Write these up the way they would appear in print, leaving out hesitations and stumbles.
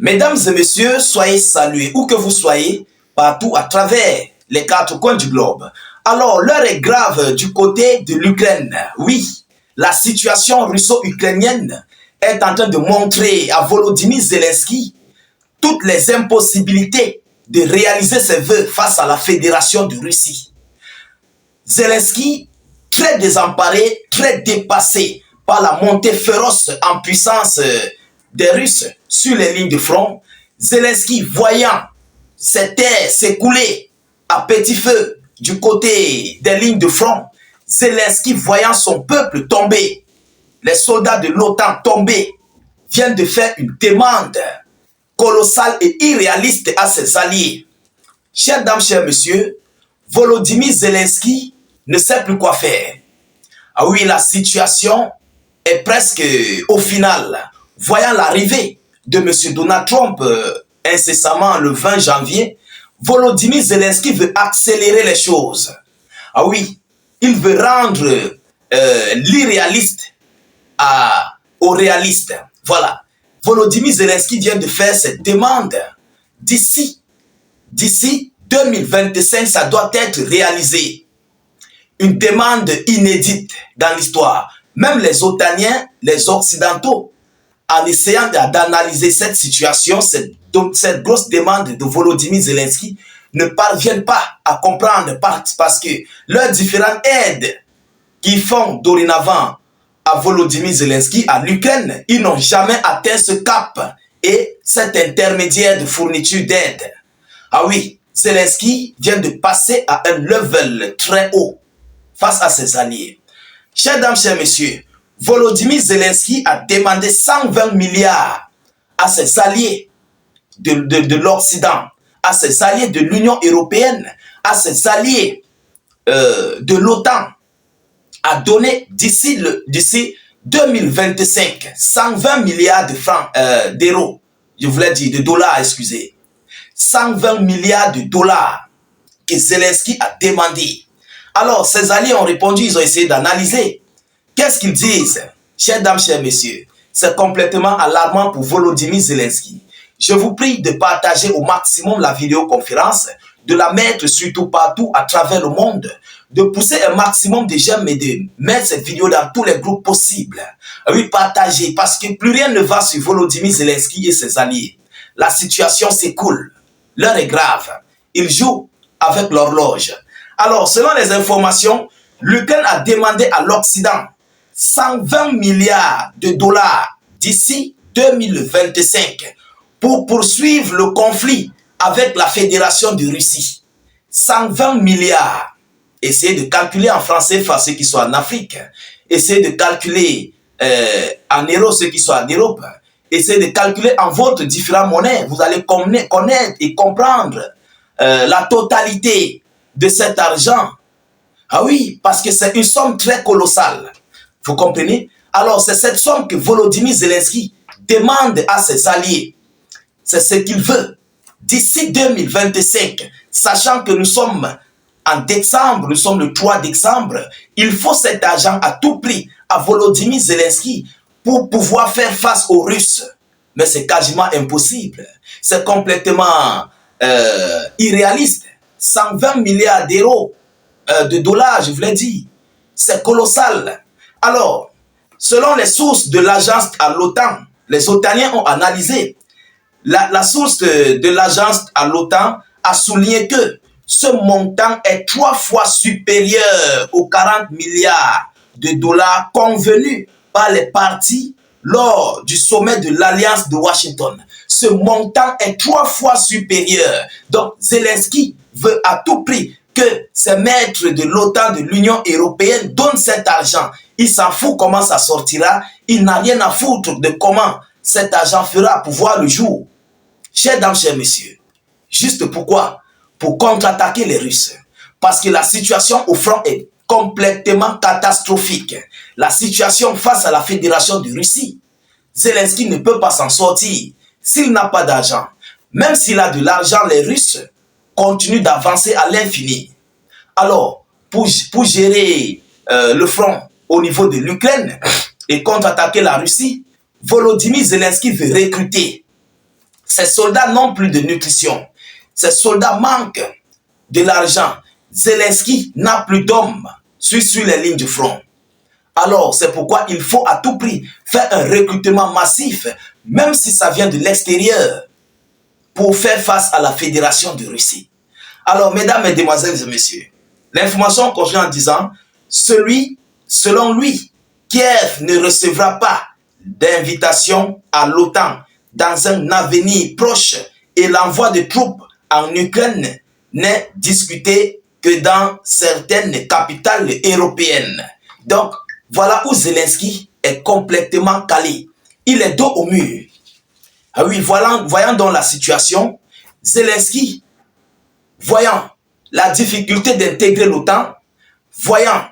Mesdames et messieurs, soyez salués, où que vous soyez, partout à travers les quatre coins du globe. Alors, l'heure est grave du côté de l'Ukraine. Oui, la situation russo-ukrainienne est en train de montrer à Volodymyr Zelensky toutes les impossibilités de réaliser ses vœux face à la Fédération de Russie. Zelensky, très désemparé, très dépassé par la montée féroce en puissance des Russes sur les lignes de front, Zelensky, voyant ses terres s'écouler à petit feu du côté des lignes de front, Zelensky, voyant son peuple tomber, les soldats de l'OTAN tomber, vient de faire une demande colossale et irréaliste à ses alliés. Chères dames, chers messieurs, Volodymyr Zelensky ne sait plus quoi faire. Ah oui, la situation est presque au final. Voyant l'arrivée de M. Donald Trump incessamment le 20 janvier, Volodymyr Zelensky veut accélérer les choses. Ah oui, il veut rendre l'irréaliste au réaliste. Voilà. Volodymyr Zelensky vient de faire cette demande. D'ici 2025, ça doit être réalisé. Une demande inédite dans l'histoire. Même les otaniens, les occidentaux, en essayant d'analyser cette situation, cette grosse demande de Volodymyr Zelensky, ne parviennent pas à comprendre parce que leurs différentes aides qu'ils font dorénavant à Volodymyr Zelensky, à l'Ukraine, ils n'ont jamais atteint ce cap et cet intermédiaire de fourniture d'aide. Ah oui, Zelensky vient de passer à un level très haut face à ses alliés. Chers dames, chers messieurs, Volodymyr Zelensky a demandé 120 milliards à ses alliés de l'Occident, à ses alliés de l'Union européenne, à ses alliés de l'OTAN, à donner d'ici 2025 120 milliards de francs d'euros, je voulais dire de dollars, excusez. 120 milliards de dollars que Zelensky a demandé. Alors, ses alliés ont répondu, ils ont essayé d'analyser. Qu'est-ce qu'ils disent? Chères dames, chers messieurs, c'est complètement alarmant pour Volodymyr Zelensky. Je vous prie de partager au maximum la vidéoconférence, de la mettre surtout partout à travers le monde, de pousser un maximum de j'aime et de mettre cette vidéo dans tous les groupes possibles. Oui, partagez, parce que plus rien ne va sur Volodymyr Zelensky et ses alliés. La situation s'écoule. L'heure est grave. Ils jouent avec l'horloge. Alors, selon les informations, l'Ukraine a demandé à l'Occident 120 milliards de dollars d'ici 2025 pour poursuivre le conflit avec la Fédération de Russie. 120 milliards. Essayez de calculer en français pour ceux qui sont en Afrique. Essayez de calculer en euros ceux qui sont en Europe. Essayez de calculer en votre différentes monnaies. Vous allez connaître et comprendre la totalité de cet argent. Ah oui, parce que c'est une somme très colossale. Vous comprenez? Alors, c'est cette somme que Volodymyr Zelensky demande à ses alliés. C'est ce qu'il veut. D'ici 2025, sachant que nous sommes en décembre, nous sommes le 3 décembre, il faut cet argent à tout prix à Volodymyr Zelensky pour pouvoir faire face aux Russes. Mais c'est quasiment impossible. C'est complètement irréaliste. 120 milliards d'euros, de dollars, je vous l'ai dit. C'est colossal. Alors, selon les sources de l'agence à l'OTAN, les otaniens ont analysé. La source de l'agence à l'OTAN a souligné que ce montant est 3 fois supérieur aux 40 milliards de dollars convenus par les partis lors du sommet de l'Alliance de Washington. Ce montant est 3 fois supérieur. Donc, Zelensky veut à tout prix que ces maîtres de l'OTAN, de l'Union européenne, donnent cet argent. Il s'en fout comment ça sortira. Il n'a rien à foutre de comment cet argent fera pour voir le jour. Chers dames, chers messieurs, juste pourquoi? Pour contre-attaquer les Russes. Parce que la situation au front est complètement catastrophique. La situation face à la Fédération de Russie, Zelensky ne peut pas s'en sortir s'il n'a pas d'argent. Même s'il a de l'argent, les Russes continuent d'avancer à l'infini. Alors, pour gérer le front au niveau de l'Ukraine et contre-attaquer la Russie, Volodymyr Zelensky veut recruter Ces soldats n'ont plus de nutrition. Ces soldats manquent de l'argent. Zelensky n'a plus d'hommes sur les lignes du front. Alors, c'est pourquoi il faut à tout prix faire un recrutement massif, même si ça vient de l'extérieur, pour faire face à la Fédération de Russie. Alors, mesdames, mesdemoiselles et messieurs, l'information continue en disant, selon lui, Kiev ne recevra pas d'invitation à l'OTAN dans un avenir proche et l'envoi de troupes en Ukraine n'est discuté que dans certaines capitales européennes. Donc, voilà où Zelensky est complètement calé. Il est dos au mur. Ah oui, voyant donc la situation, Zelensky, voyant la difficulté d'intégrer l'OTAN, voyant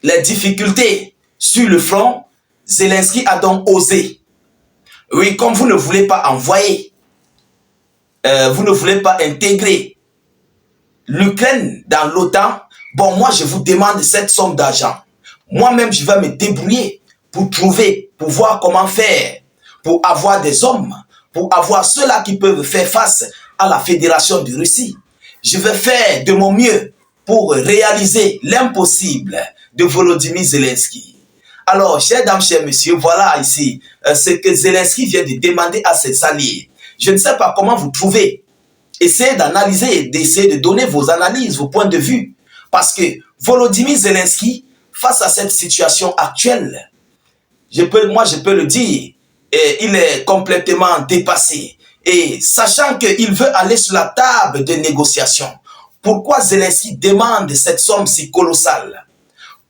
les difficultés sur le front, Zelensky a donc osé. Oui, comme vous ne voulez pas envoyer, vous ne voulez pas intégrer l'Ukraine dans l'OTAN, bon, moi je vous demande cette somme d'argent. Moi-même, je vais me débrouiller pour trouver, pour voir comment faire, pour avoir des hommes, pour avoir ceux-là qui peuvent faire face à la Fédération de Russie. Je vais faire de mon mieux pour réaliser l'impossible de Volodymyr Zelensky. Alors, chers dames, chers messieurs, voilà ici ce que Zelensky vient de demander à ses alliés. Je ne sais pas comment vous trouvez. Essayez d'analyser, d'essayer de donner vos analyses, vos points de vue. Parce que Volodymyr Zelensky, face à cette situation actuelle, je peux le dire, il est complètement dépassé. Et sachant qu'il veut aller sur la table de négociation, pourquoi Zelensky demande cette somme si colossale?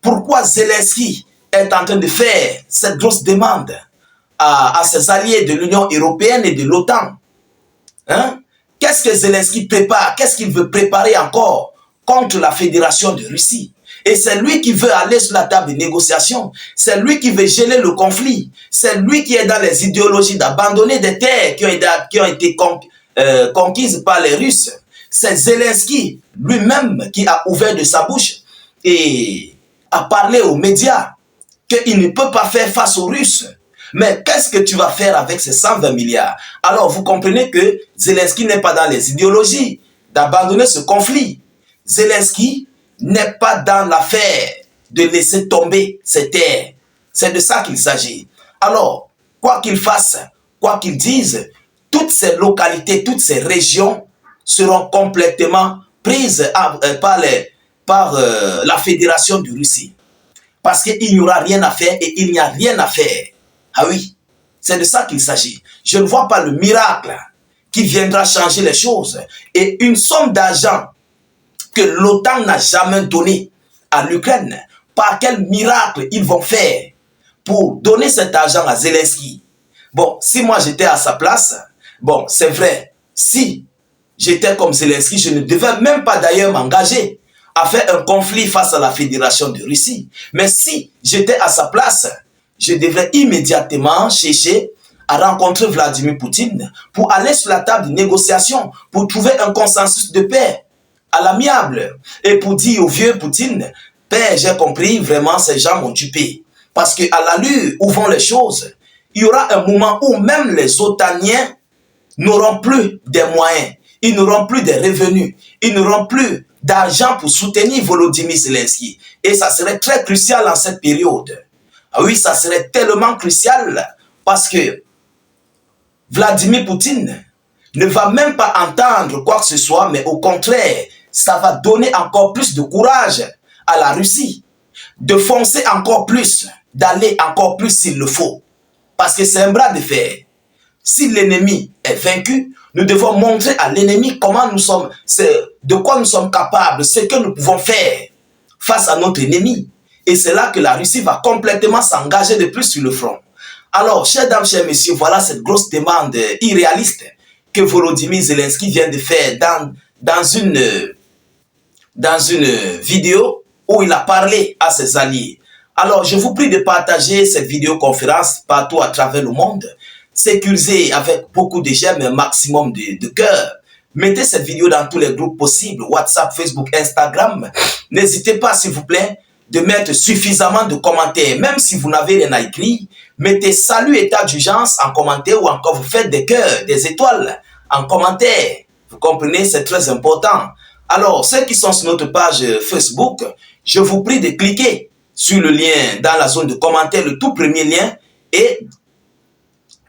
Pourquoi Zelensky est en train de faire cette grosse demande à ses alliés de l'Union européenne et de l'OTAN? Hein? Qu'est-ce que Zelensky prépare? Qu'est-ce qu'il veut préparer encore contre la Fédération de Russie? Et c'est lui qui veut aller sur la table de négociation. C'est lui qui veut geler le conflit. C'est lui qui est dans les idéologies d'abandonner des terres qui ont été conquises par les Russes. C'est Zelensky lui-même qui a ouvert de sa bouche et a parlé aux médias qu'il ne peut pas faire face aux Russes. Mais qu'est-ce que tu vas faire avec ces 120 milliards? Alors vous comprenez que Zelensky n'est pas dans les idéologies d'abandonner ce conflit. Zelensky n'est pas dans l'affaire de laisser tomber ces terres. C'est de ça qu'il s'agit. Alors, quoi qu'il fasse, quoi qu'il dise, toutes ces localités, toutes ces régions seront complètement prises par la Fédération de Russie. Parce qu'il n'y aura rien à faire et il n'y a rien à faire. Ah oui, c'est de ça qu'il s'agit. Je ne vois pas le miracle qui viendra changer les choses. Et une somme d'argent que l'OTAN n'a jamais donné à l'Ukraine, par quel miracle ils vont faire pour donner cet argent à Zelensky? Bon, si moi j'étais à sa place, bon, c'est vrai, si j'étais comme Zelensky, je ne devais même pas d'ailleurs m'engager à faire un conflit face à la Fédération de Russie. Mais si j'étais à sa place, je devrais immédiatement chercher à rencontrer Vladimir Poutine pour aller sur la table de négociation, pour trouver un consensus de paix à l'amiable et pour dire au vieux Poutine, père, j'ai compris, vraiment ces gens m'ont dupé. Parce qu'à l'allure où vont les choses, il y aura un moment où même les Otaniens n'auront plus des moyens, ils n'auront plus des revenus, ils n'auront plus d'argent pour soutenir Volodymyr Zelensky. Et ça serait très crucial en cette période. Ah oui, ça serait tellement crucial parce que Vladimir Poutine ne va même pas entendre quoi que ce soit, mais au contraire, ça va donner encore plus de courage à la Russie de foncer encore plus, d'aller encore plus s'il le faut. Parce que c'est un bras de fer. Si l'ennemi est vaincu, nous devons montrer à l'ennemi comment nous sommes, de quoi nous sommes capables, ce que nous pouvons faire face à notre ennemi. Et c'est là que la Russie va complètement s'engager de plus sur le front. Alors, chers dames, chers messieurs, voilà cette grosse demande irréaliste que Volodymyr Zelensky vient de faire dans une vidéo où il a parlé à ses alliés. Alors, je vous prie de partager cette vidéoconférence partout à travers le monde. Sécurisez avec beaucoup de j'aime et un maximum de cœur. Mettez cette vidéo dans tous les groupes possibles, WhatsApp, Facebook, Instagram. N'hésitez pas, s'il vous plaît, de mettre suffisamment de commentaires. Même si vous n'avez rien à écrire, Mettez salut état d'urgence en commentaire ou encore vous faites des cœurs, des étoiles en commentaire. Vous comprenez, c'est très important. Alors, ceux qui sont sur notre page Facebook, je vous prie de cliquer sur le lien dans la zone de commentaires, le tout premier lien, et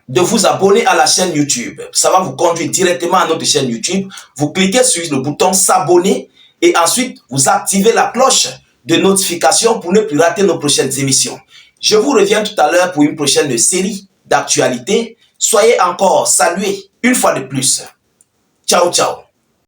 de vous abonner à la chaîne YouTube. Ça va vous conduire directement à notre chaîne YouTube. Vous cliquez sur le bouton s'abonner et ensuite vous activez la cloche de notification pour ne plus rater nos prochaines émissions. Je vous reviens tout à l'heure pour une prochaine série d'actualités. Soyez encore salués une fois de plus. Ciao, ciao.